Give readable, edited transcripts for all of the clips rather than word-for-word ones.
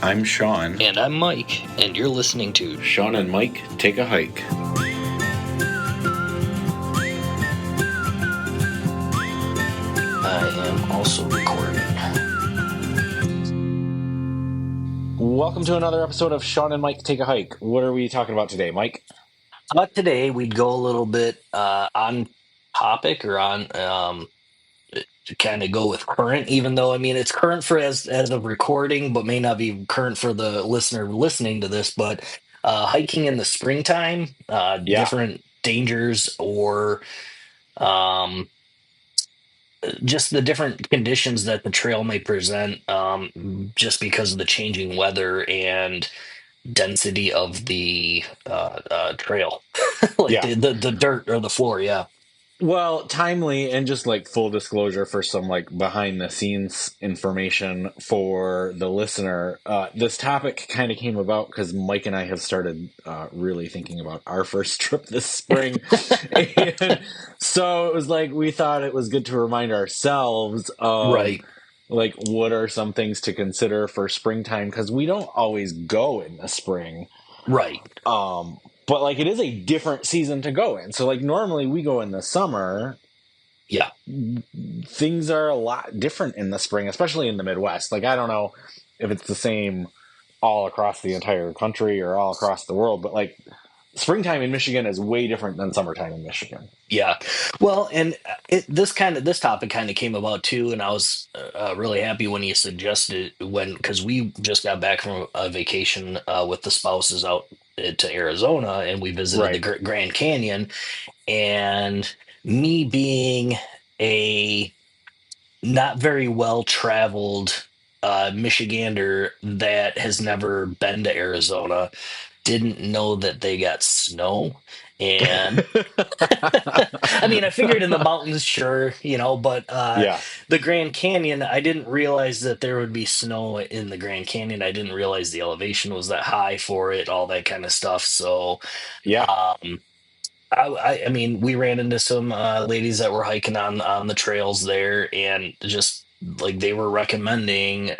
I'm Shawn. And I'm Mike, and you're listening to Shawn and Mike take a hike. I am also recording. Welcome to another episode of Shawn and Mike take a hike. What are we talking about today, Mike? Today we'd go a little bit on topic or on to kind of go with current, even though I mean it's current for as of recording, but may not be current for the listener listening to this. But hiking in the springtime, Yeah. different dangers or um, just the different conditions that the trail may present, just because of the changing weather and density of the trail, like Yeah. the dirt or the floor. Yeah. Well, timely and just like full disclosure for some like behind the scenes information for the listener. This topic kind of came about because Mike and I have started really thinking about our first trip this spring. And so it was like we thought it was good to remind ourselves of Right. like what are some things to consider for springtime because we don't always go in the spring. Right. Um, but like it is a different season to go in. So like normally we go in the summer. Yeah. Things are a lot different in the spring, especially in the Midwest. Like I don't know if it's the same all across the entire country or all across the world, but like springtime in Michigan is way different than summertime in Michigan. Yeah. Well, and this topic kind of came about too, and I was really happy when you suggested because we just got back from a vacation with the spouses out to Arizona, and we visited the Right. Grand Canyon, and me being a not very well traveled Michigander that has never been to Arizona, didn't know that they got snow. And I mean, I figured in the mountains, sure, but Yeah. the Grand Canyon, I didn't realize that there would be snow in the Grand Canyon. I didn't realize the elevation was that high for it, all that kind of stuff. So, Yeah. um, I mean, we ran into some ladies that were hiking on the trails there, and just like they were recommending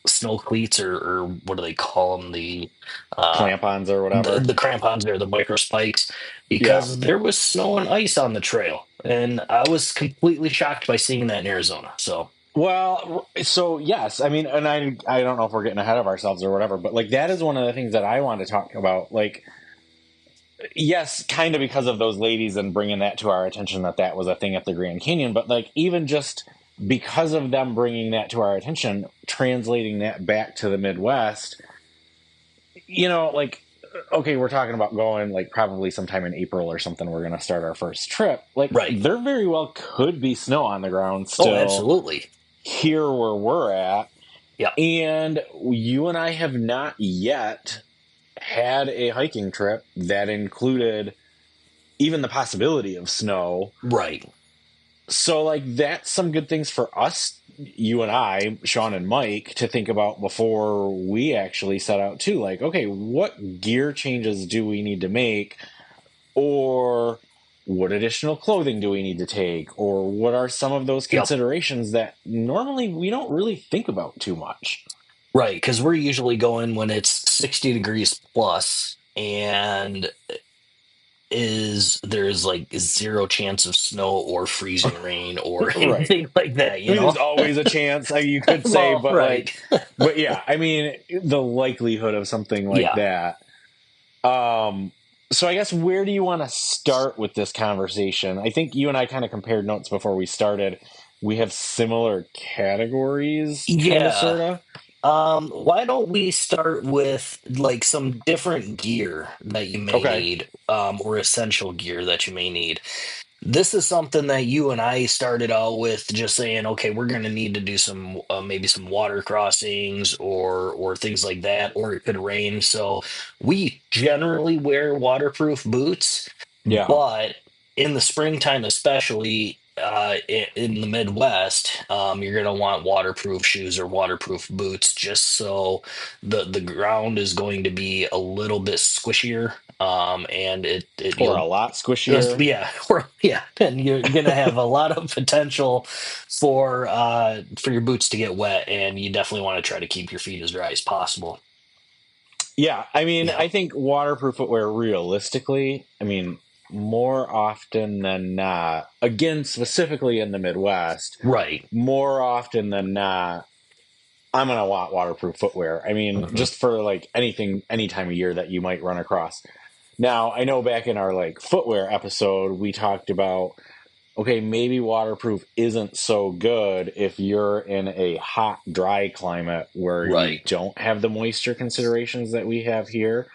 snow cleats or what do they call them? Uh, Clamp-ons or the whatever. the crampons there, the micro spikes, Yeah. because there was snow and ice on the trail, and I was completely shocked by seeing that in Arizona. So Well, so yes, I mean, and I don't know if we're getting ahead of ourselves or whatever, but like that is one of the things that I want to talk about. Like yes, kind of because of those ladies and bringing that to our attention that was a thing at the Grand Canyon, but like even just because of them bringing that to our attention, translating that back to the Midwest, like okay, we're talking about going like probably sometime in April or something. We're going to start our first trip. Like right. there very well could be snow on the ground Oh, still absolutely. here where we're at, Yeah. and you and I have not yet had a hiking trip that included even the possibility of snow. Right. So, like, that's some good things for us, you and I, Shawn and Mike, to think about before we actually set out, too. Like, okay, what gear changes do we need to make? Or what additional clothing do we need to take? Or what are some of those Yep. considerations that normally we don't really think about too much? Right, because we're usually going when it's 60 degrees plus, and there's like zero chance of snow or freezing rain or Right. anything like that, I mean, there's always a chance, you could say, Well, but right. like, but yeah, I mean, the likelihood of something like Yeah. that. So I guess where do you want to start with this conversation? I think you and I kind of compared notes before we started. We have similar categories, kind of, Yeah. sort of. Why don't we start with like some different gear that you may Okay. need, or essential gear that you may need. This is something that you and I started out with just saying, okay, we're going to need to do some maybe some water crossings or things like that, or it could rain. So we generally wear waterproof boots, Yeah. but in the springtime especially. in the Midwest, you're going to want waterproof shoes or waterproof boots, just so the ground is going to be a little bit squishier, and it Or a you'll lot squishier. yeah, or yeah, and you're gonna have a lot of potential for your boots to get wet, and you definitely want to try to keep your feet as dry as possible. Yeah, I mean, Yeah, I think waterproof footwear realistically, I mean, more often than not, again, specifically in the Midwest, right. more often than not, I'm gonna want waterproof footwear. I mean, Hmm. just for like anything, any time of year that you might run across. Now, I know back in our like footwear episode, we talked about okay, maybe waterproof isn't so good if you're in a hot, dry climate where you Right. don't have the moisture considerations that we have here.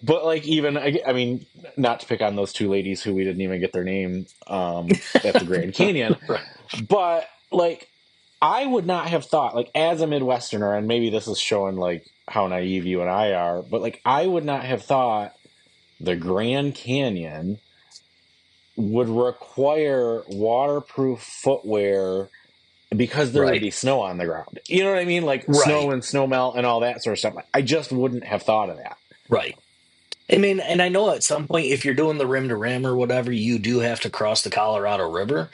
But like, even I mean, not to pick on those two ladies who we didn't even get their name at the Grand Canyon, Right. but like, I would not have thought like as a Midwesterner, and maybe this is showing like how naive you and I are, but like I would not have thought the Grand Canyon would require waterproof footwear because there would Right. be snow on the ground. You know what I mean? Like snow Right. and snow melt and all that sort of stuff. I just wouldn't have thought of that. Right. I mean, and I know at some point, if you're doing the rim to rim or whatever, you do have to cross the Colorado River.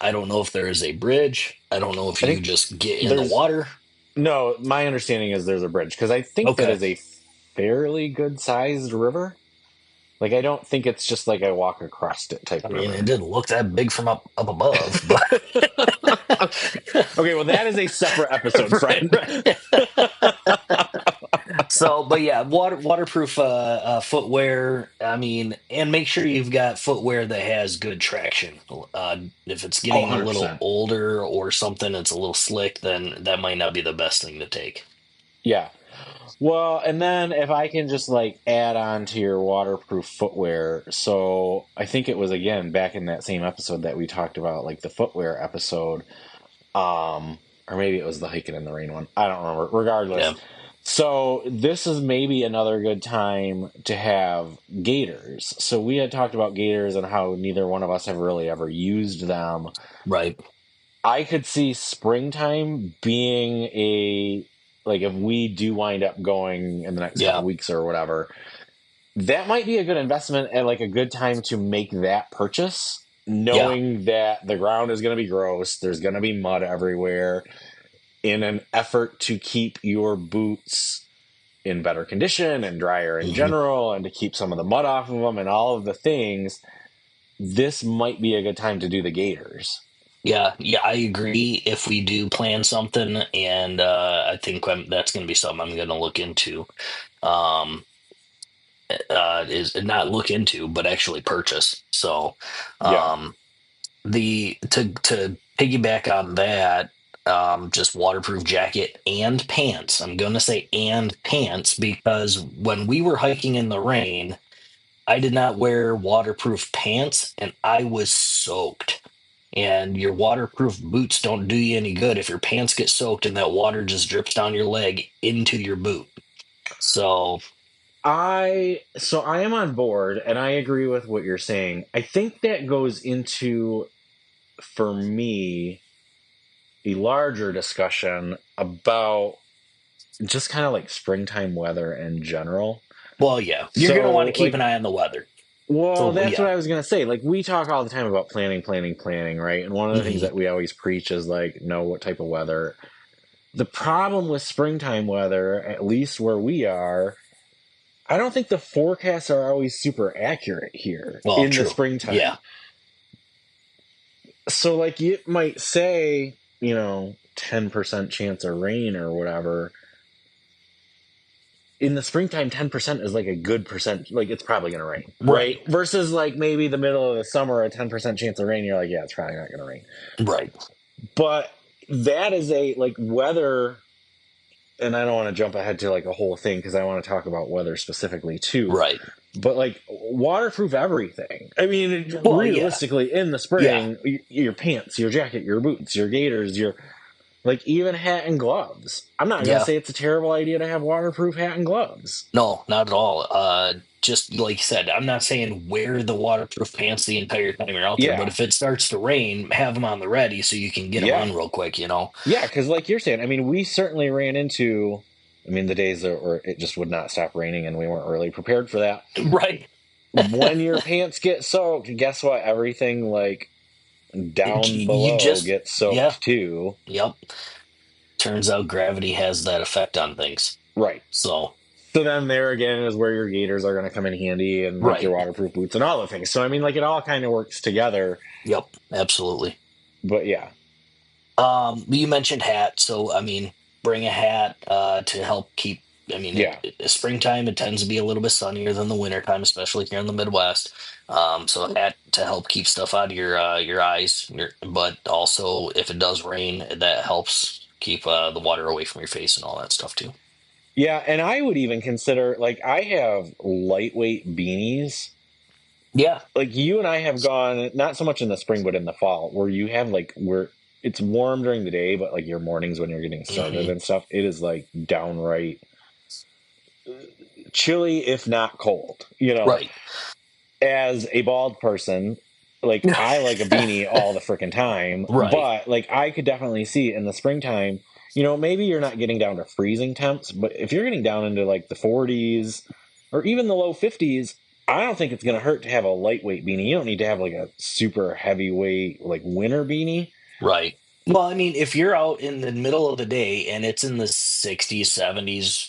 I don't know if there is a bridge. I don't know if I you think just get in the there's water. no, my understanding is there's a bridge because I think that Okay. is a fairly good sized river. Like, I don't think it's just like I walk across it type I mean, it river. didn't look that big from up above, but Okay, well, that is a separate episode, right, friend. right. So, but yeah, waterproof footwear. I mean, and make sure you've got footwear that has good traction. If it's Oh, getting a little 100%. older or something that's a little slick, then that might not be the best thing to take. Yeah. Well, and then if I can just like add on to your waterproof footwear. So I think it was again back in that same episode that we talked about, like the footwear episode. Or maybe it was the hiking in the rain one. I don't remember. Regardless. Yeah, So this is maybe another good time to have gaiters. So we had talked about gaiters and how neither one of us have really ever used them. right. I could see springtime being a like if we do wind up going in the next couple Yeah. weeks or whatever, that might be a good investment and like a good time to make that purchase, Yeah. knowing that the ground is going to be gross, there's going to be mud everywhere, in an effort to keep your boots in better condition and drier in Hmm. general, and to keep some of the mud off of them and all of the things. This might be a good time to do the gaiters. Yeah, yeah, I agree. If we do plan something, and I think that's going to be something I'm going to look into. Um, is not look into, but actually purchase. So, Yeah. um, the to piggyback on that, just waterproof jacket and pants. I'm going to say and pants because when we were hiking in the rain, I did not wear waterproof pants, and I was soaked. And your waterproof boots don't do you any good if your pants get soaked and that water just drips down your leg into your boot. So, I am on board and I agree with what you're saying. I think that goes into for me a larger discussion about just kind of like springtime weather in general. well, yeah, you're going to want to So keep like an eye on the weather. well, So, that's yeah. what I was gonna say. Like we talk all the time about planning, planning, planning, right? And one of the things Hmm. that we always preach is like know what type of weather. The problem with springtime weather, at least where we are, I don't think the forecasts are always super accurate here Well, in the true. springtime. Yeah. So like it might say, 10% chance of rain or whatever. In the springtime, 10% is like a good percent. Like it's probably going to rain, right? Right. Versus like maybe the middle of the summer, a 10% chance of rain. You're like, yeah, it's probably not going to rain. Right. But that is a like weather. And I don't want to jump ahead to like a whole thing because I want to talk about weather specifically too. Right. But like waterproof everything. I mean, Well, yeah. realistically, in the Yeah. spring, your pants, your jacket, your boots, your gaiters, your like even hat and gloves. I'm not gonna Yeah. say it's a terrible idea to have waterproof hat and gloves. No, not at all. just like you said, I'm not saying wear the waterproof pants the entire time you're out there, but Yeah, if it starts to rain, have them on the ready so you can get them yeah, on real quick, you know? yeah. Because like you're saying, I mean, we certainly ran into. I mean, the days that where it just would not stop raining, and we weren't really prepared for that. Right. When your pants get soaked, guess what? Everything like down You below just, gets yeah, soaked too. yep. Turns out gravity has that effect on things. Right. So, So then there again is where your gaiters are going to come in handy and like your right. waterproof boots and all the things. So I mean like it all kind of works together. Yep, absolutely. But yeah. You mentioned hat, so I mean, bring a hat to help keep. I mean, Yeah. springtime it tends to be a little bit sunnier than the wintertime, especially here in the Midwest. So a hat to help keep stuff out of your eyes, but also if it does rain, that helps keep the water away from your face and all that stuff too. Yeah, and I would even consider like I have lightweight beanies. Yeah. Like you and I have gone not so much in the spring but in the fall where you have like where it's warm during the day but like your mornings when you're getting started Hmm. and stuff it is like downright chilly if not cold, you know. Right. As a bald person, like I like a beanie all the freaking time, Right. but like I could definitely see in the springtime, you know, maybe you're not getting down to freezing temps, but if you're getting down into like the 40s or even the low 50s, I don't think it's going to hurt to have a lightweight beanie. You don't need to have like a super heavyweight like winter beanie. Right. Well, I mean, if you're out in the middle of the day and it's in the 60s, 70s,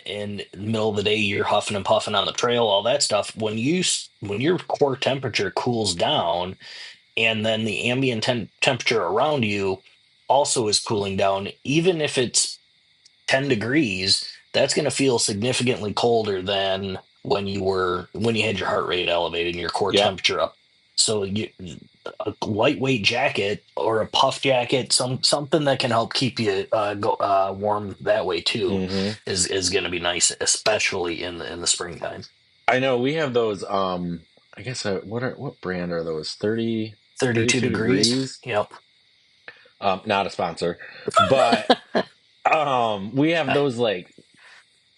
in the middle of the day, you're huffing and puffing on the trail, all that stuff. When your core temperature cools down, and then the ambient temperature around you also is cooling down, even if it's 10 degrees, that's going to feel significantly colder than when you had your heart rate elevated and your core Yeah. temperature up. So a lightweight jacket or a puff jacket, something that can help keep you warm that way too, Hmm. is going to be nice, especially in the springtime. I know we have those I guess what brand are those? 30 32 32 degrees. degrees. Yep. Not a sponsor, but we have those like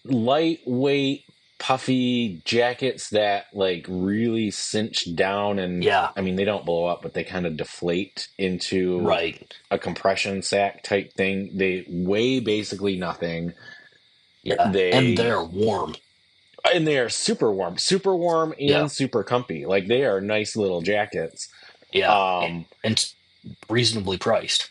lightweight, puffy jackets that like really cinch down and Yeah. I mean they don't blow up, but they kind of deflate into Right. a compression sack type thing. They weigh basically nothing. Yeah. And They they're warm. and they are super warm Yeah. and super comfy. Like they are nice little jackets. Yeah. Um, And reasonably priced.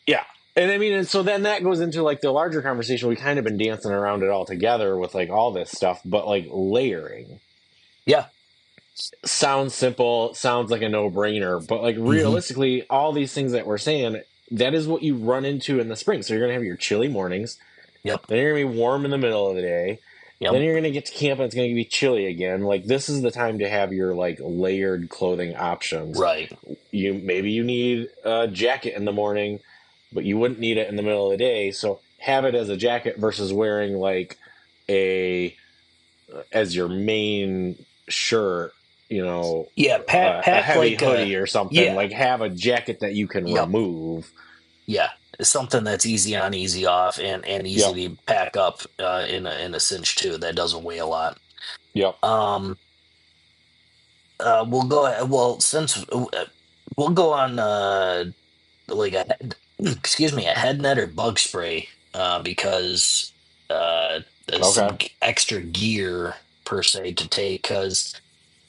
Yeah. And I mean, and so then that goes into like the larger conversation. We kind of been dancing around it all together with like all this stuff, but like layering Yeah. sounds simple, sounds like a no brainer, but like Hmm. realistically, all these things that we're saying, that is what you run into in the spring. So you're going to have your chilly mornings, Yep. then you're going to be warm in the middle of the day, then Yep. you're going to get to camp and it's going to be chilly again. Like this is the time to have your like layered clothing options. Right. Maybe you need a jacket in the morning, but you wouldn't need it in the middle of the day. So have it as a jacket versus wearing like a as your main shirt, you know, Yeah. a Pack heavy like hoodie or something. yeah. Like have a jacket that you can Yep. remove. Yeah. It's something that's easy on, easy off, and easy Yep. to pack up in a cinch too. That doesn't weigh a lot. Yep. Um. We'll go. Well, since we'll go on like excuse me, a head net or bug spray because there's some Okay. extra gear per se to take because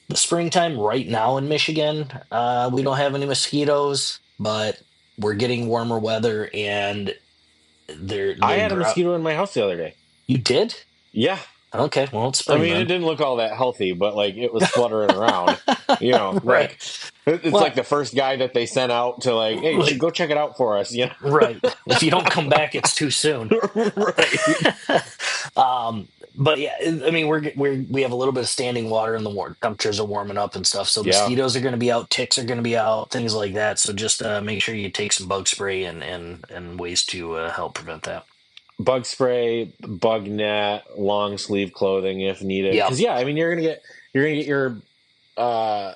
the springtime right now in Michigan, we don't have any mosquitoes, but we're getting warmer weather and I they're had a mosquito in my house the other day. You did? Yeah. Okay, well it's I spring mean, it then. didn't look all that healthy, but like it was fluttering around. You know, Right. like it's like Well, the first guy that they sent out to like, hey, like go check it out for us. You right. If you don't come back, it's too soon. know, right? um, but yeah, I mean, we have a little bit of standing water in the water. Temperatures are warming up and stuff, so Yeah, mosquitoes are going to be out, ticks are going to be out, things like that. So just make sure you take some bug spray and ways to help prevent that. bug spray, bug net, long sleeve clothing if needed. Yep. Because yeah, I mean, you're gonna get your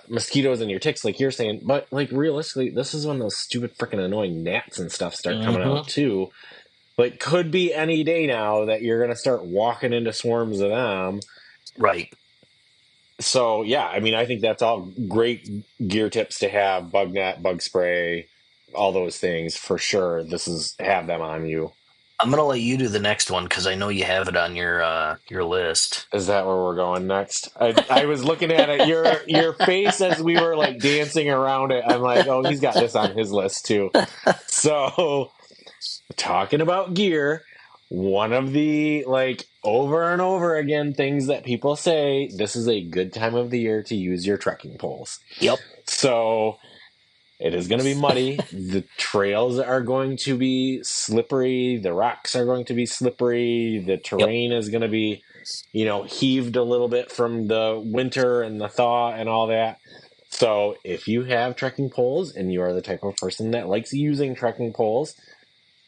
mosquitoes and your ticks, like you're saying. But like realistically, this is when those stupid freaking annoying gnats and stuff start coming Hmm. out too. Like, could be any day now that you're gonna start walking into swarms of them. Right. So yeah, I mean, I think that's all great gear tips to have: bug net, bug spray, all those things for sure. This is have them on you. I'm gonna let you do the next one because I know you have it on your list. Is that where we're going next? I was looking at it. Your face as we were like dancing around it. I'm like, oh, he's got this on his list too. So talking about gear, one of the like over and over again things that people say, this is a good time of the year to use your trekking poles. Yep. So it is going to be muddy. The trails are going to be slippery. The rocks are going to be slippery. The Yep. terrain is going to be, heaved a little bit from the winter and the thaw and all that. So if you have trekking poles and you are the type of person that likes using trekking poles,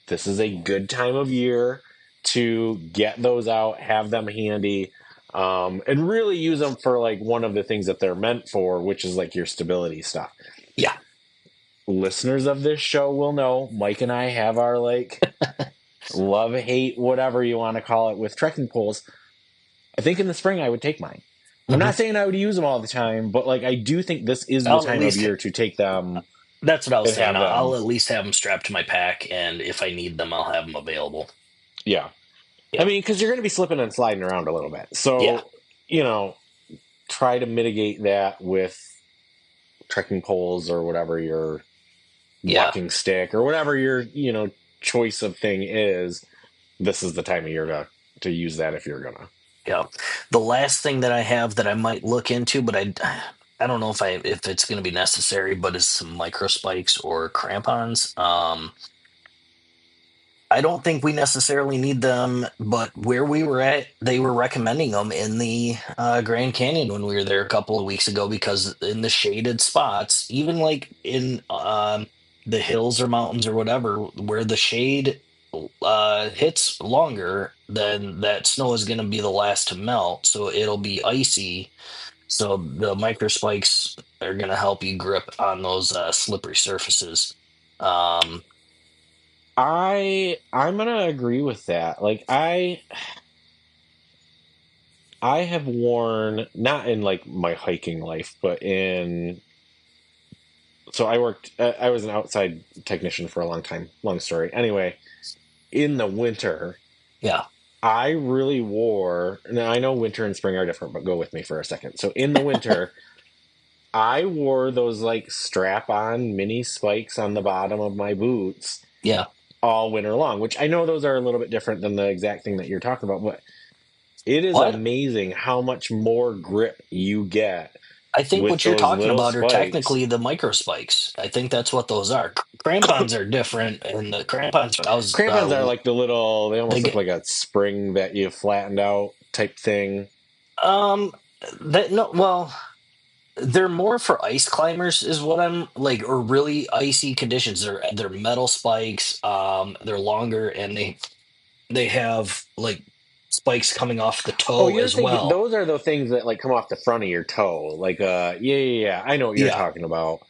this is a good time of year to get those out, have them handy, and really use them for like one of the things that they're meant for, which is like your stability stuff. Yeah. Listeners of this show will know Mike and I have our like love, hate, whatever you want to call it with trekking poles. I think in the spring I would take mine. I'm Hmm. not saying I would use them all the time, but like I do think this is the I'll at time of least. year to take them That's what I was and saying. have I'll them. at least have them strapped to my pack, and if I need them, I'll have them available. Yeah. I Yeah. mean, because you're going to be slipping and sliding around a little bit. Yeah. So, you know, try to mitigate that with trekking poles or whatever your Yeah. walking stick or whatever your, choice of thing is. This is the time of year to use that if you're gonna. Yeah. The last thing that I have that I might look into, but I don't know if it's going to be necessary, but is some micro spikes or crampons. I don't think we necessarily need them, but where we were at, they were recommending them in the Grand Canyon when we were there a couple of weeks ago because in the shaded spots, even like in the hills or mountains or whatever, where the shade hits longer, then that snow is going to be the last to melt. So it'll be icy. So the micro spikes are going to help you grip on those slippery surfaces. Um, I'm gonna agree with that. Like I have worn, not in like my hiking life, but in, so I was an outside technician for a long time. Long story. Anyway, in the winter, yeah. I really wore, now I know winter and spring are different, but go with me for a second. So in the winter, I wore those like strap on mini spikes on the bottom of my boots Yeah. all winter long, which I know those are a little bit different than the exact thing that you're talking about, but it is What? amazing how much more grip you get I think with what you're those talking little about are spikes. technically the micro spikes. I think that's what those are. Crampons are different, and the crampons I was Crampons are like the little, they they almost look get like a spring that you flattened out type thing. um that no well they're more for ice climbers is what I'm like or really icy conditions. They're metal spikes. They're longer and they have like spikes coming off the Oh, toe you're as thinking well. those are the things that like come off the front of your toe. Like, yeah. I know what you're Yeah. talking about.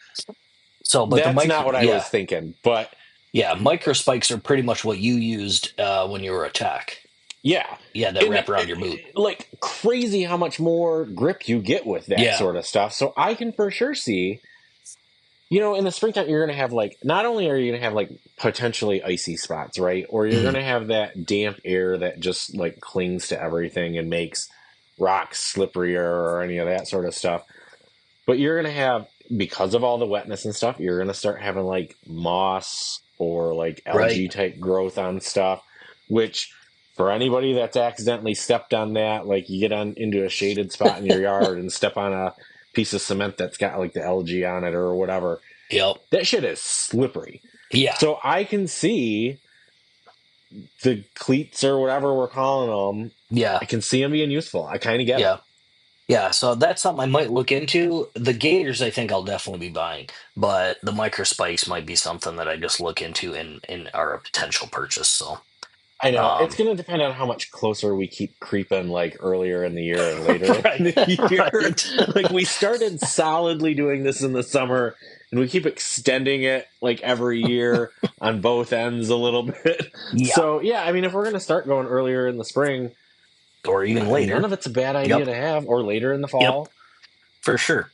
So, but the That's micro not what I yeah was thinking, but yeah micro spikes are pretty much what you used when you were attack. yeah. Yeah, that And wrap around your boot. like crazy how much more grip you get with that Yeah. sort of stuff. So I can for sure see, in the springtime, you're going to have like, not only are you going to have like potentially icy spots, right? Or you're going Mhm. to have that damp air that just like clings to everything and makes rocks slipperier or any of that sort of stuff. But you're going to have, because of all the wetness and stuff, you're going to start having like moss or like Right. algae type growth on stuff, which for anybody that's accidentally stepped on that, like you get on into a shaded spot in your yard and step on a piece of cement that's got like the algae on it or whatever, Yep. that shit is slippery. Yeah. So I can see the cleats or whatever we're calling them. Yeah. I can see them being useful. I kind of get it. Yeah. Yeah. So that's something I might look into. The gators, I think I'll definitely be buying, but the micro spikes might be something that I just look into in our potential purchase. So, I know it's um, going to depend on how much closer we keep creeping, like earlier in the year and later in right. the year. Right. Like we started solidly doing this in the summer, and we keep extending it like every year on both ends a little bit. Yeah. So yeah, I mean, if we're going to start going earlier in the spring, Or even none later. of it's a bad idea Yep. to have, or later in the Yep. fall. for sure.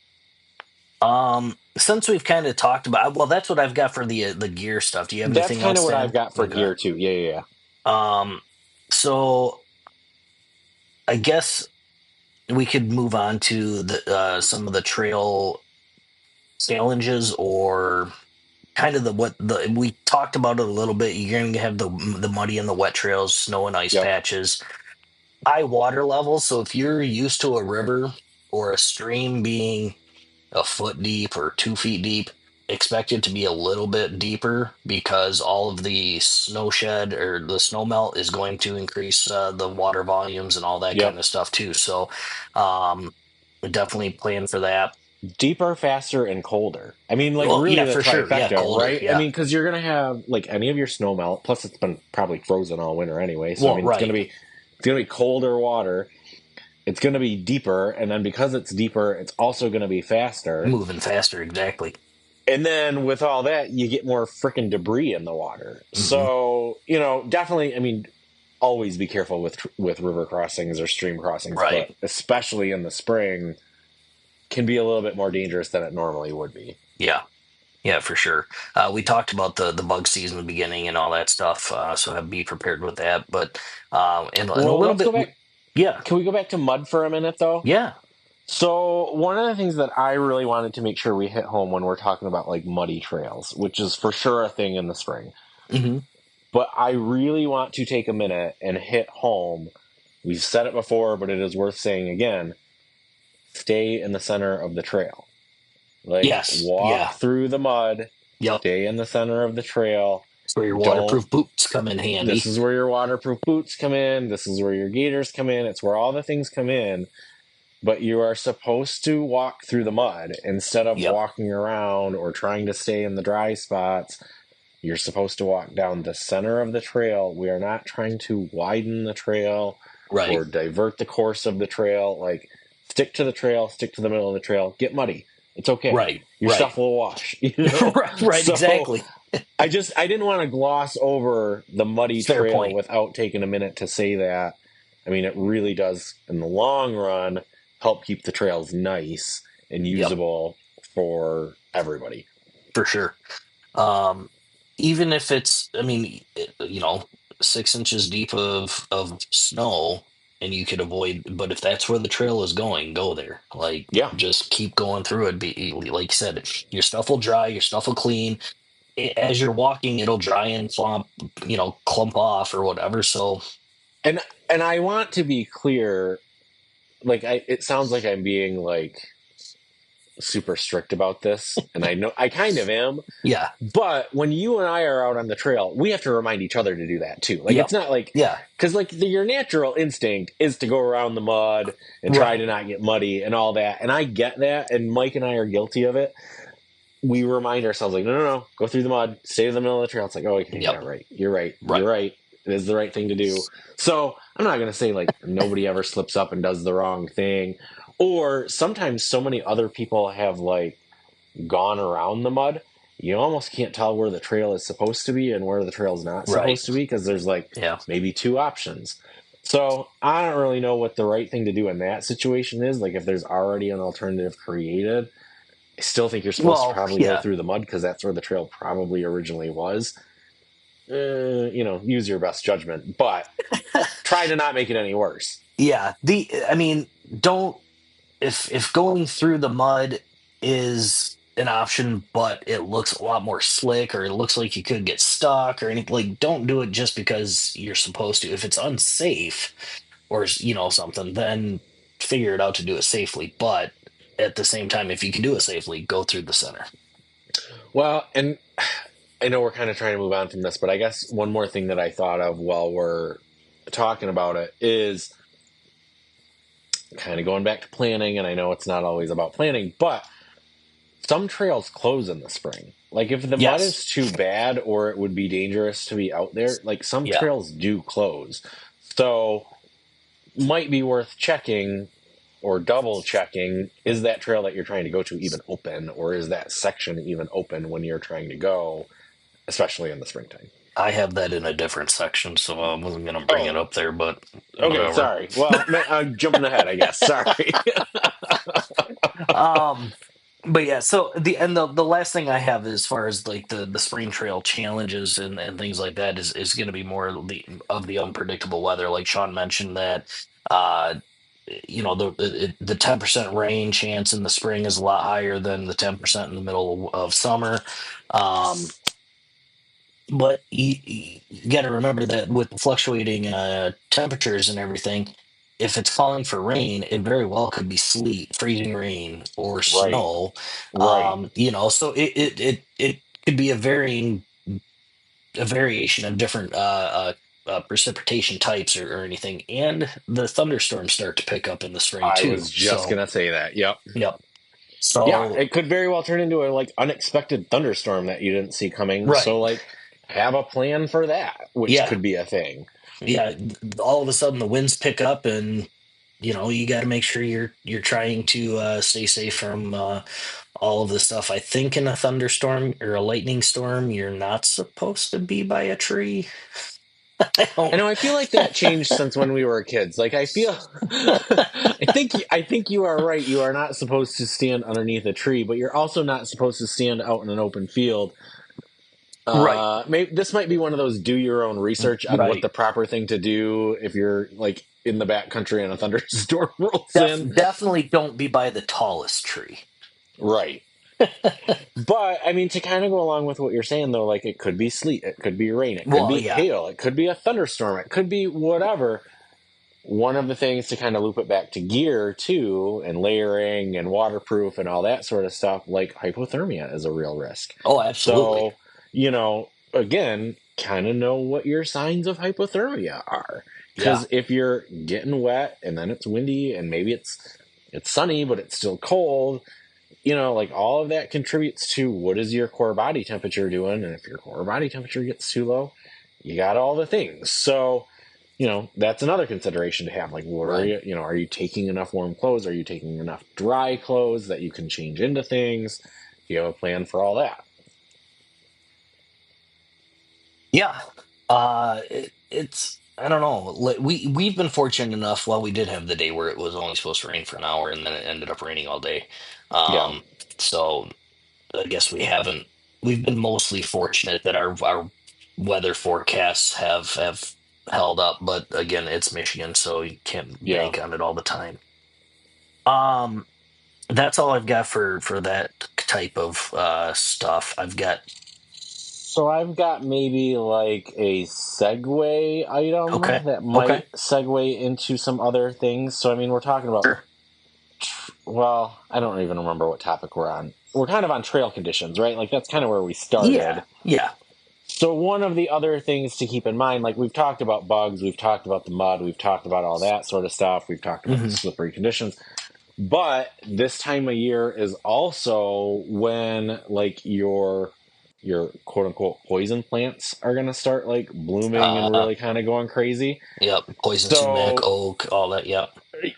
Since we've kind of talked about, well, that's what I've got for the gear stuff. Do you have That's anything kind of else, what I've Dan? got for Okay. gear too. Yeah, yeah, yeah. Um, so I guess we could move on to the some of the trail challenges, or kind of the what the we talked about it a little bit. You're going to have the muddy and the wet trails, snow and ice Yep, patches, high water levels. So if you're used to a river or a stream being a foot deep or 2 feet deep, expect it to be a little bit deeper, because all of the snow shed or the snow melt is going to increase the water volumes and all that kind yep. of stuff too. So um, definitely plan for that. Deeper, faster, and colder. I mean, like Well, really yeah, the for sure. Yeah, trifecta, colder. right? I Yeah. mean, because you're gonna have like any of your snow melt. Plus, it's been probably frozen all winter anyway. So I Well, mean, right. it's gonna be colder water. It's gonna be deeper, and then because it's deeper, it's also gonna be faster. Moving faster. Exactly. And then with all that, you get more freaking debris in the water. Hmm. So definitely. I mean, always be careful with river crossings or stream crossings, but Right. especially in the spring, can be a little bit more dangerous than it normally would be. Yeah. Yeah, for sure. We talked about the bug season in the beginning and all that stuff, so be prepared with that. But and a Well, little let's go bit, back. yeah, Can we go back to mud for a minute, though? yeah. So, one of the things that I really wanted to make sure we hit home when we're talking about like muddy trails, which is for sure a thing in the spring, Hmm. but I really want to take a minute and hit home. We've said it before, but it is worth saying again, stay in the center of the trail. Like, Yes, walk yeah, through the mud, yep. stay in the center of the trail. So your Don't waterproof boots come in This handy. is where your waterproof boots come in. This is where your gaiters come in. It's where all the things come in. But you are supposed to walk through the mud instead of Yep, walking around or trying to stay in the dry spots. You're supposed to walk down the center of the trail. We are not trying to widen the trail right, or divert the course of the trail. Like, stick to the trail, stick to the middle of the trail, get muddy. It's okay. right, Your right, stuff will wash, you know? right, right. So Exactly. I didn't want to gloss over the muddy Fair trail point. without taking a minute to say that. I mean, it really does, in the long run, help keep the trails nice and Yep, usable for everybody. for sure. Um, Even if it's, I mean, 6 inches deep of snow, and you could avoid. But if that's where the trail is going, go there. Like, Yeah. just keep going through it. Be like you said, your stuff will dry, your stuff will clean. As you're walking, it'll dry and clump off or whatever. So And and I want to be clear, like it sounds like I'm being like super strict about this, and I know I kind of am. yeah, But when you and I are out on the trail, we have to remind each other to do that too. Like it's yep, not like yeah, because like your natural instinct is to go around the mud and try to right, not get muddy and all that, and I get that. And Mike and I are guilty of it. We remind ourselves like, no, no, no, go through the mud, stay in the middle of the trail. It's like, oh, okay, yeah, yep, right. You're right. right, You're right. It is the right thing to do. So I'm not gonna say like nobody ever slips up and does the wrong thing, or sometimes so many other people have like gone around the mud, you almost can't tell where the trail is supposed to be and where the trail is not right, supposed to be because there's like yeah. maybe two options. So I don't really know what the right thing to do in that situation is. Like if there's already an alternative created, I still think you're supposed to Well, probably go yeah. through the mud because that's where the trail probably originally was. Use your best judgment, but try to not make it any worse. Yeah, I mean, don't if going through the mud is an option, but it looks a lot more slick, or it looks like you could get stuck or anything, like, don't do it just because you're supposed to. If it's unsafe or something, then figure it out to do it safely. But at the same time, if you can do it safely, go through the center. Well, and I know we're kind of trying to move on from this, but I guess one more thing that I thought of while we're talking about it is kind of going back to planning. And I know it's not always about planning, but some trails close in the spring. Like if the mud Yes. is too bad or it would be dangerous to be out there, like some Yeah. trails do close. So might be worth checking or double checking, is that trail that you're trying to go to even open, or is that section even open when you're trying to go, especially in the springtime? I have that in a different section, so I wasn't going to bring it Oh, up there, but okay, whatever. sorry. Well, I'm jumping ahead, I guess. Sorry. um, but yeah, so the last thing I have as far as like the spring trail challenges and things like that is going to be more of the unpredictable weather. Like Sean mentioned that, uh, the 10% rain chance in the spring is a lot higher than the 10% in the middle of summer. Um, but you got to remember that with the fluctuating temperatures and everything, if it's calling for rain, it very well could be sleet, freezing rain, or Right, snow. right. So it could be a variation of different precipitation types or anything, and the thunderstorms start to pick up in the spring I too. was just So, gonna say that. Yep. yep. Yeah, So, it could very well turn into a like unexpected thunderstorm that you didn't see coming. right. So like have a plan for that, which Yeah. could be a thing. Yeah, all of a sudden the winds pick up, and you got to make sure you're trying to stay safe from all of the stuff. I think in a thunderstorm or a lightning storm, you're not supposed to be by a tree. I I don't. know I feel like that changed since when we were kids. Like I feel I think you are right. You are not supposed to stand underneath a tree, but you're also not supposed to stand out in an open field. Right, Maybe this might be one of those do your own research on what right. the proper thing to do if you're like in the back country and a thunderstorm rolls in. Definitely don't be by the tallest tree. Right. But I mean, to kind of go along with what you're saying, though, like it could be sleet, it could be rain, it could Well, be yeah. hail, it could be a thunderstorm, it could be whatever. One of the things to kind of loop it back to gear too, and layering and waterproof and all that sort of stuff, like hypothermia is a real risk. Oh, absolutely. So, again, kind of know what your signs of hypothermia are. Yeah. Because if you're getting wet and then it's windy and maybe it's sunny but it's still cold, like all of that contributes to what is your core body temperature doing, and if your core body temperature gets too low, you got all the things. So that's another consideration to have. Like, what are Right. are you taking enough warm clothes? Are you taking enough dry clothes that you can change into things? Do you have a plan for all that? Yeah. It's I don't know. We've been fortunate enough. Well, we did have the day where it was only supposed to rain for an hour, and then it ended up raining all day. Yeah, So I guess we haven't. We've been mostly fortunate that our weather forecasts have held up. But again, it's Michigan, so you can't yeah. bank on it all the time. Um, that's all I've got for that type of stuff. I've got So I've got maybe like a segue okay, item that okay, might segue into some other things. So I mean, we're talking about, sure, well, I don't even remember what topic we're on. We're kind of on trail conditions, right? Like that's kind of where we yeah, started. yeah. So one of the other things to keep in mind, like we've talked about bugs, we've talked about the mud, we've talked about all that sort of stuff, we've talked about the Hmm. slippery conditions. But this time of year is also when like your quote unquote poison plants are gonna start like blooming and Uh, really kind of going crazy. yep. Poison sumac, So oak, all that. Yep.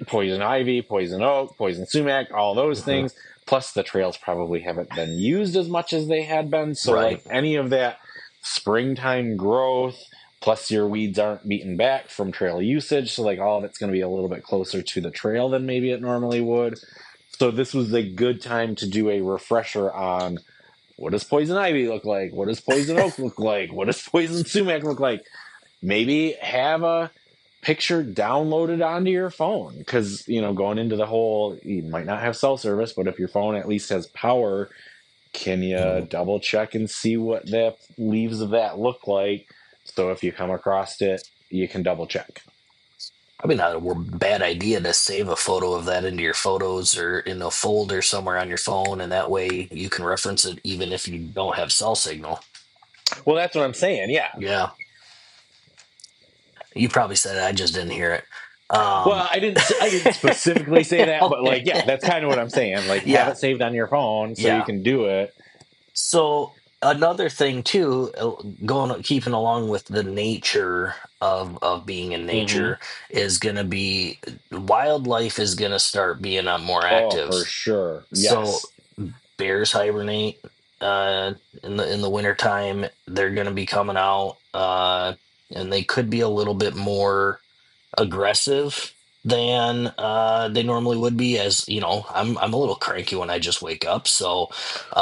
poison ivy, poison oak, poison sumac, all those Hmm. things. Plus, the trails probably haven't been used as much as they had been. So, Right. like any of that springtime growth, plus your weeds aren't beaten back from trail usage. So, like all of it's going to be a little bit closer to the trail than maybe it normally would. So, this was a good time to do a refresher on what does poison ivy look like? What does poison oak look like? What does poison sumac look like? Maybe have a picture downloaded onto your phone because going into the whole, you might not have cell service, but if your phone at least has power, can you Mhm. double check and see what the leaves of that look like, so if you come across it you can double check. Probably not a bad idea to save a photo of that into your photos or in a folder somewhere on your phone, and that way you can reference it even if you don't have cell signal. Well, that's what I'm saying. Yeah. Yeah, you probably said it. I just didn't hear it. Um, Well, I didn't specifically say that, but like, okay. yeah, that's kind of what I'm saying. Like, have Yeah, it saved on your phone so you yeah. can do it. So another thing too, going keeping along with the nature of being in Hmm. nature is going to be wildlife is going to start being more Oh, for active. sure. So Yes. bears hibernate in the wintertime. They're going to be coming out and they could be a little bit more aggressive. than they normally would be. As you know, I'm a little cranky when I just wake up. So,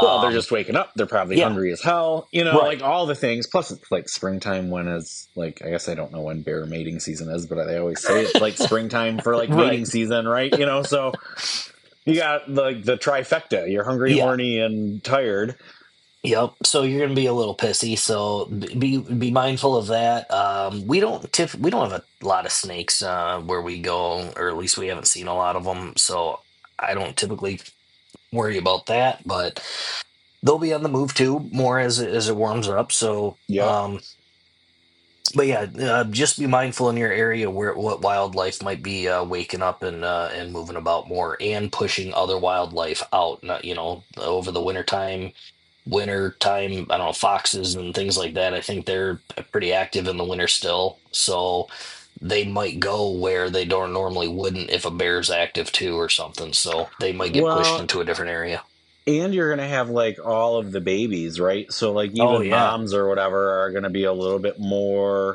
Well, they're um, just waking up. They're probably yeah, hungry as hell. right, Like all the things. Plus, it's like springtime when is like, I guess I don't know when bear mating season is, but they always say it's like springtime for like mating right, season, right? So you got like the trifecta. You're hungry, yeah. horny, and tired. Yep. So you're gonna be a little pissy. So be mindful of that. We don't have a lot of snakes where we go, or at least we haven't seen a lot of them. So I don't typically worry about that. But they'll be on the move too, more as it warms up. So Yep. but yeah, just be mindful in your area where what wildlife might be waking up and moving about more, and pushing other wildlife out. Not over the winter time, I don't know, foxes and things like that. I think they're pretty active in the winter still, so they might go where they don't normally wouldn't if a bear's active too or something. So they might get pushed Well, into a different area. and you're gonna have like all of the babies, right? So like Oh even yeah. moms or whatever are gonna be a little bit more.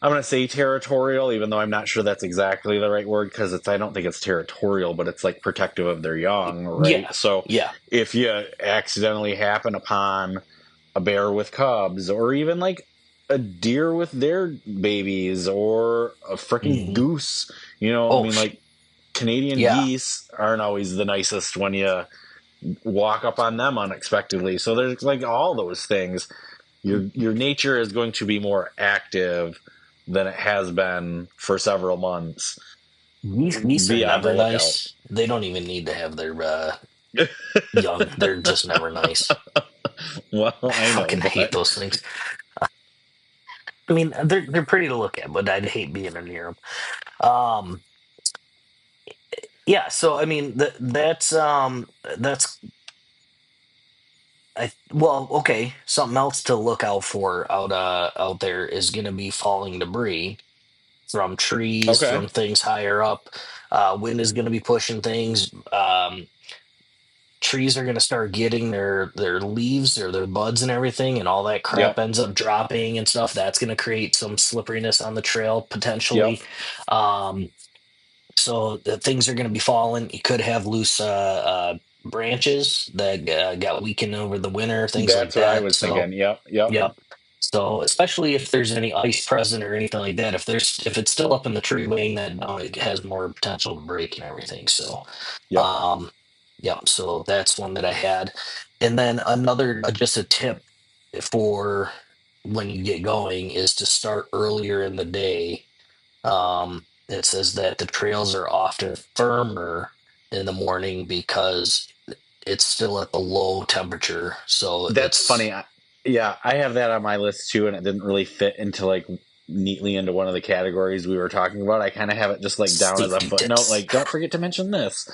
I'm going to say territorial, even though I'm not sure that's exactly the right word because I don't think it's territorial, but it's like protective of their young, right? Yeah. So Yeah. if you accidentally happen upon a bear with cubs, or even like a deer with their babies, or a freaking Hmm. goose, I Oh mean, like Canadian yeah. geese aren't always the nicest when you walk up on them unexpectedly. So there's like all those things. Your nature is going to be more active than it has been for several months. Geese are Be on the never lookout. nice. They don't even need to have their young. They're just never nice. Well, I I know, fucking hate but those things. I mean, they're pretty to look at, but I'd hate being near them. Yeah, so I mean that's well, okay. Something else to look out for out there is going to be falling debris from trees, okay. from things higher up. Wind is going to be pushing things. Trees are going to start getting their leaves or their buds and everything, and all that crap Yep. ends up dropping and stuff. That's going to create some slipperiness on the trail Yep. potentially. Um, So the things are going to be falling. You could have loose branches that got weakened over the winter, things like That's what I that. was So, thinking. Yep. Yep. yep. So especially if there's any ice present or anything like that, if it's still up in the tree wing, then it has more potential to break and everything. So, Yep. um, yeah. So that's one that I had, and then another just a tip for when you get going is to start earlier in the day. It says that the trails are often firmer in the morning because it's still at the low temperature. So That's funny. Yeah, I have that on my list too, and it didn't really fit into like neatly into one of the categories we were talking about. I kind of have it just like down as a safety footnote, tips. like don't forget to mention this.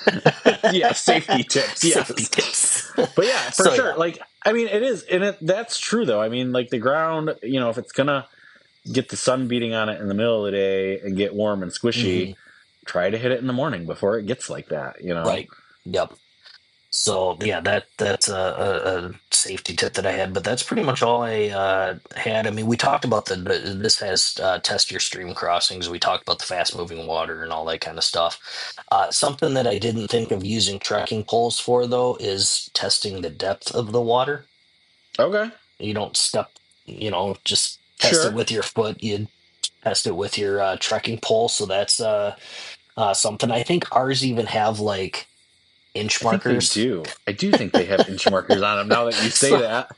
Yeah, safety tips. Safety Yes, tips. but yeah, for So sure. yeah. Like, I mean, it is, and that's true though. I mean, like the ground, if it's gonna get the sun beating on it in the middle of the day and get warm and squishy, Hmm. try to hit it in the morning before it gets like that. Right. Yep. So yeah, that's a safety tip that I had, but that's pretty much all I had. I mean, we talked about this has test your stream crossings. We talked about the fast moving water and all that kind of stuff. Something that I didn't think of using trekking poles for though is testing the depth of the water. Okay, You don't step, just test it sure. with your foot. You test it with your trekking pole. So that's something. I think ours even have like inch I think they markers. do. I do think they have inch markers on them now that you say So, that.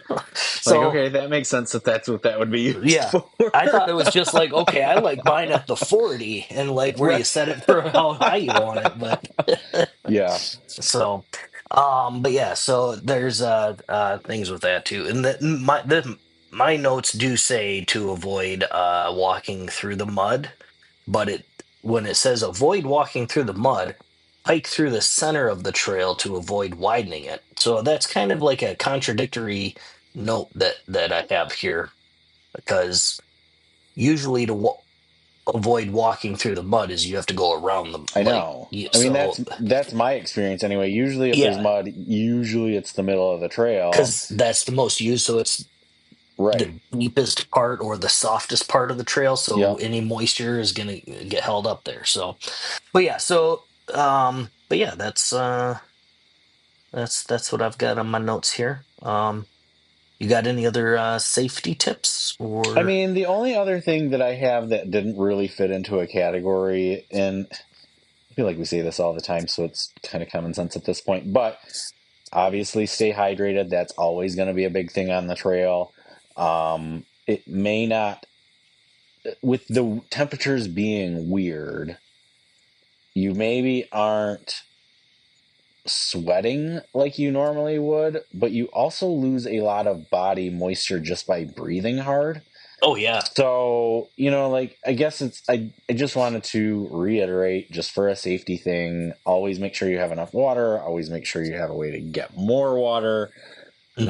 Like, so okay, that makes sense that that's what that would be used yeah, for. I thought it was just like, okay, I like mine at the 40 and like where Right. you set it for how high you want it. But Yeah. so, but yeah, so there's things with that too. And my notes do say to avoid walking through the mud, but when it says avoid walking through the mud, hike through the center of the trail to avoid widening it. So that's kind of like a contradictory note that I have here, because usually avoid walking through the mud is you have to go around them, I like know. I mean, so that's my experience anyway. Usually, if there's yeah, mud, usually it's the middle of the trail. because that's the most used. So it's Right. the deepest part or the softest part of the trail, so Yep. any moisture is going to get held up there. So, but yeah, that's what I've got on my notes here. You got any other safety tips I or? mean, the only other thing that I have that didn't really fit into a category, and I feel like we say this all the time, so it's kind of common sense at this point, but obviously stay hydrated. That's always going to be a big thing on the trail. It may not, with the temperatures being weird, you maybe aren't sweating like you normally would, but you also lose a lot of body moisture just by breathing hard. Oh yeah. So, like, I guess I just wanted to reiterate, just for a safety thing, always make sure you have enough water, always make sure you have a way to get more water. Hmm.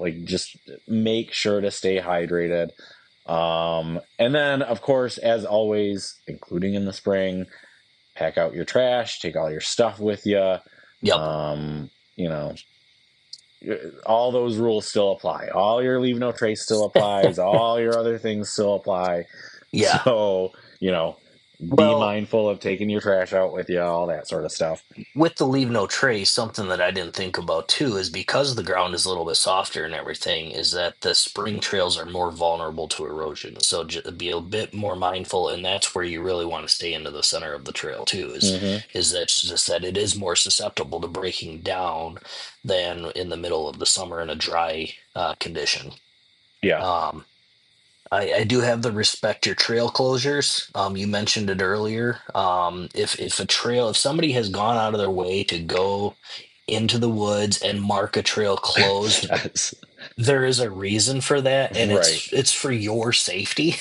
Like, just make sure to stay hydrated. And then, of course, as always, including in the spring, pack out your trash, take all your stuff with you. Yep. Um, you know, all those rules still apply. All your leave no trace still applies. All your other things still apply. Yeah. So, be Well, mindful of taking your trash out with you, all that sort of stuff. with the leave no trace, something that I didn't think about too is because the ground is a little bit softer and everything, is that the spring trails are more vulnerable to erosion. So be a bit more mindful, and that's where you really want to stay into the center of the trail too. Hmm. Is that just that it is more susceptible to breaking down than in the middle of the summer in a dry condition. Yeah. Um, I do have the respect your trail closures. You mentioned it earlier. If somebody has gone out of their way to go into the woods and mark a trail closed, Yes. there is a reason for that, and Right. it's for your safety.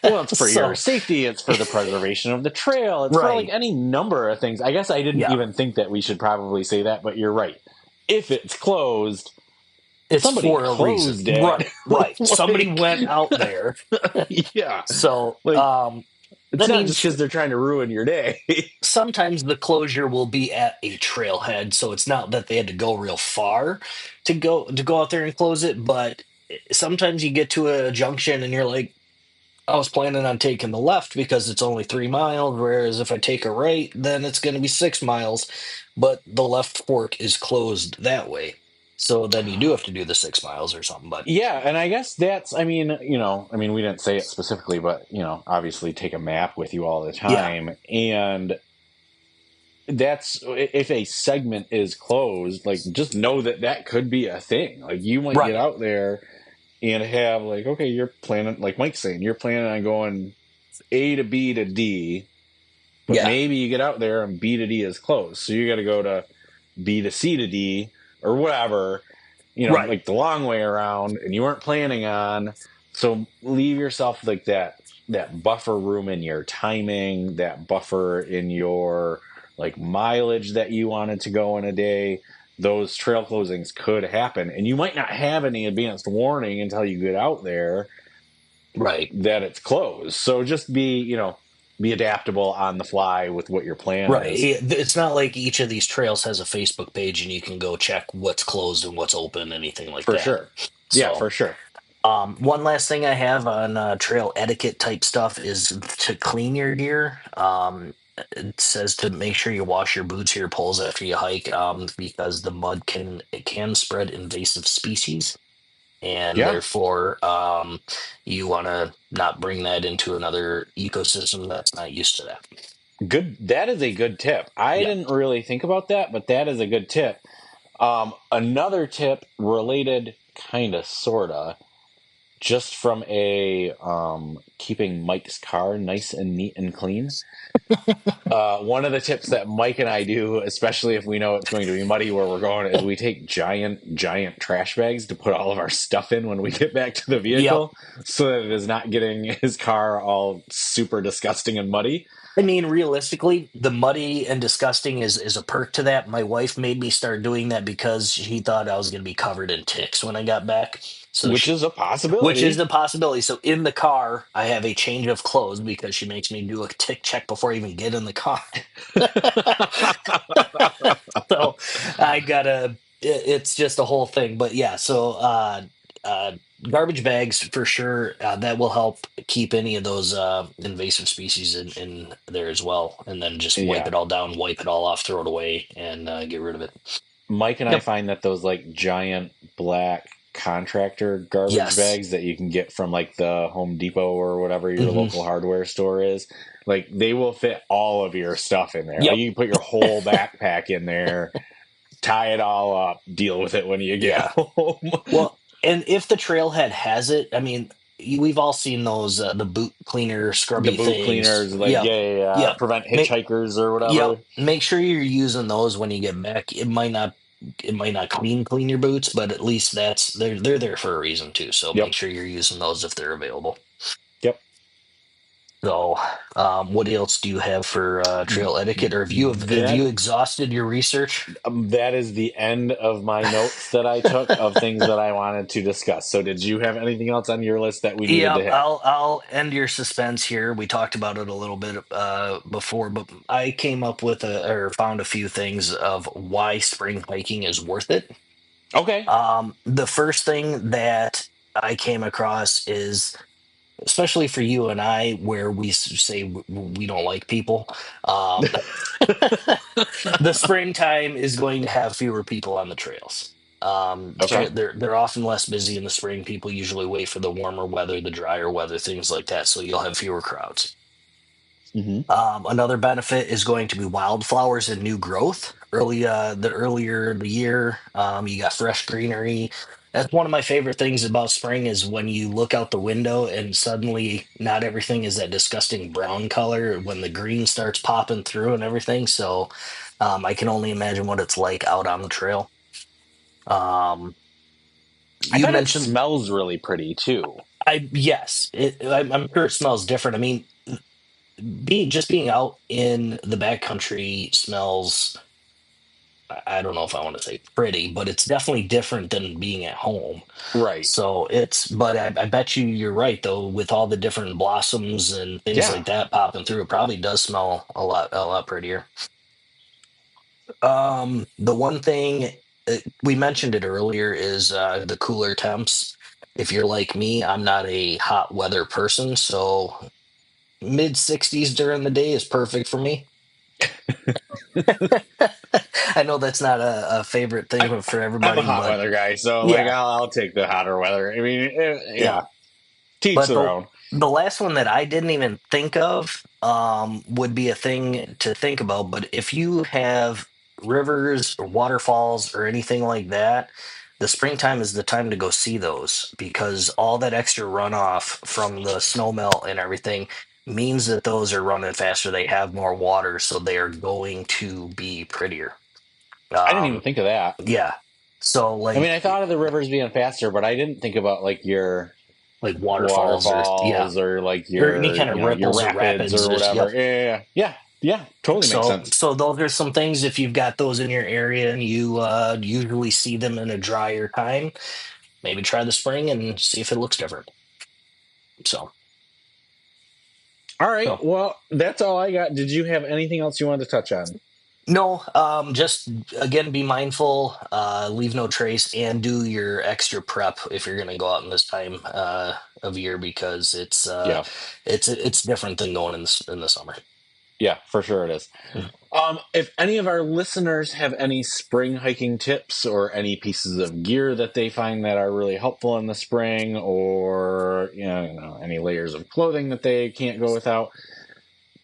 Well, it's for your So, safety. It's for the preservation of the trail. It's for like right, any number of things. I guess I didn't yeah, even think that we should probably say that, but you're right. If it's closed, it's somebody for a reason. closed it. Right, right. Somebody Like, went out there. yeah. So, Like, it's that not just means because they're trying to ruin your day. sometimes the closure will be at a trailhead, so it's not that they had to go real far to go out there and close it, but sometimes you get to a junction and you're like, I was planning on taking the left because it's only 3 miles, whereas if I take a right, then it's going to be 6 miles, but the left fork is closed that way. So then you do have to do the 6 miles or something, but Yeah, and I guess that's, we didn't say it specifically, but, obviously take a map with you all the yeah, time. And that's, if a segment is closed, like, just know that that could be a thing. Like, you might get right, out there and have, like, okay, you're planning, like Mike's saying, you're planning on going A to B to D, but yeah, maybe you get out there and B to D is closed. So you got to go to B to C to D or whatever, right, like the long way around, and you weren't planning on. So leave yourself like that buffer room in your timing, that buffer in your like mileage that you wanted to go in a day. Those trail closings could happen, and you might not have any advanced warning until you get out there right. that it's closed. So just be adaptable on the fly with what your plan Right. is. It's not like each of these trails has a Facebook page and you can go check what's closed and what's open, anything like For that. sure. Yeah, So, for sure. one last thing I have on trail etiquette type stuff is to clean your gear. It says to make sure you wash your boots or your poles after you hike, because the mud can spread invasive species, and Yeah. therefore, you want to not bring that into another ecosystem that's not used to that. Good. That is a good tip. I Yeah. didn't really think about that, but that is a good tip. Another tip related, kind of, sorta, just from a keeping Mike's car nice and neat and clean. One of the tips that Mike and I do, especially if we know it's going to be muddy where we're going, is we take giant trash bags to put all of our stuff in when we get back to the Yep. vehicle, so that it is not getting his car all super disgusting and muddy. I mean, realistically, the muddy and disgusting is a perk to that. My wife made me start doing that because she thought I was going to be covered in ticks when I got back. So Which she, is a which is possibility. the possibility. So in the car, I have a change of clothes because she makes me do a tick check before I even get in the car. So I gotta. It's just a whole thing. But yeah, so uh, garbage bags for sure. That will help keep any of those invasive species in there as well. And then just wipe Yeah. it all down, wipe it all off, throw it away, and get rid of it. Mike and I Yep. find that those like giant black contractor garbage Yes. bags that you can get from like the Home Depot or whatever your Hmm. local hardware store is, like they will fit all of your stuff in there. Like Yep. you can put your whole backpack in there, tie it all up, deal with it when you get Yeah. home. Well, and if the trailhead has it, I mean, we've all seen those the boot cleaner The scrubby boot things. cleaners, like Yep. Yep. prevent Make hitchhikers or Yep. whatever. Make sure you're using those when you get back. It might not clean your boots, but at least they're there for a reason too. So Yep, make sure you're using those if they're available. yep. So, what else do you have for trail etiquette, or have you That exhausted your research? that is the end of my notes that I took of things that I wanted to discuss. So, did you have anything else on your list that we needed to Yep, hit? I'll end your suspense here. We talked about it a little bit before, but I came up with or found a few things of why spring hiking is worth it. Okay. The first thing that I came across is, especially for you and I, where we say we don't like people, um, the springtime is going to have fewer people on the trails. Okay. They're often less busy in the spring. People usually wait for the warmer weather, the drier weather, things like that. So you'll have fewer crowds. Hmm. Another benefit is going to be wildflowers and new growth. The earlier the year, you got fresh greenery. That's one of my favorite things about spring is when you look out the window and suddenly not everything is that disgusting brown color when the green starts popping through and everything. So I can only imagine what it's like out on the trail. Um, I you bet it mentioned, smells really pretty too. yes, I'm sure it smells different. I mean, being out in the backcountry smells. I don't know if I want to say pretty, but it's definitely different than being at home. Right. So but I bet you're right though, with all the different blossoms and things Yeah. like that popping through, it probably does smell a lot prettier. The one thing we mentioned it earlier is the cooler temps. If you're like me, I'm not a hot weather person, so mid 60s during the day is perfect for me. I know that's not a favorite I, thing for I'm a everybody, hot but weather guy, so like yeah, I'll take the hotter weather. I mean, yeah. yeah, teach But their the own. the last one that I didn't even think of would be a thing to think about. But if you have rivers or waterfalls or anything like that, the springtime is the time to go see those because all that extra runoff from the snow melt and everything means that those are running faster. They have more water, so they are going to be prettier. I didn't even Um, think of that. yeah. So I mean, I like thought of the rivers being faster, but I didn't think about like your like waterfalls or yeah, waterfalls or like or any your kind of your ripples or rapids rapids. or Just whatever. yep. Yeah, yeah, totally makes So sense. so those are some things if you've got those in your area and you usually see them in a drier time, maybe try the spring and see if it looks different. So All right, so well, that's all I got. Did you have anything else you wanted to touch on? no, just again be mindful, leave no trace, and do your extra prep if you're going to go out in this time of year because Yeah, it's different than going in the summer. yeah, for sure it is. If any of our listeners have any spring hiking tips or any pieces of gear that they find that are really helpful in the spring, or any layers of clothing that they can't go without,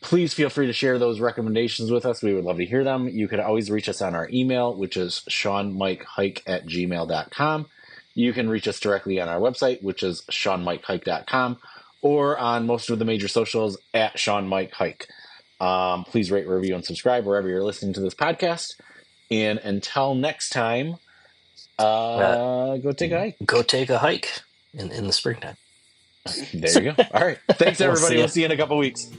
please feel free to share those recommendations with us. We would love to hear them. You could always reach us on our email, which is ShawnMikeHike@gmail.com. You can reach us directly on our website, which is ShawnMikeHike.com, or on most of the major socials at ShawnMikeHike. Please rate, review, and subscribe wherever you're listening to this podcast. And until next time, Uh, go take a hike. go take a hike in the springtime. There you go. All right. Thanks, We'll everybody. see We'll you. see you in a couple weeks.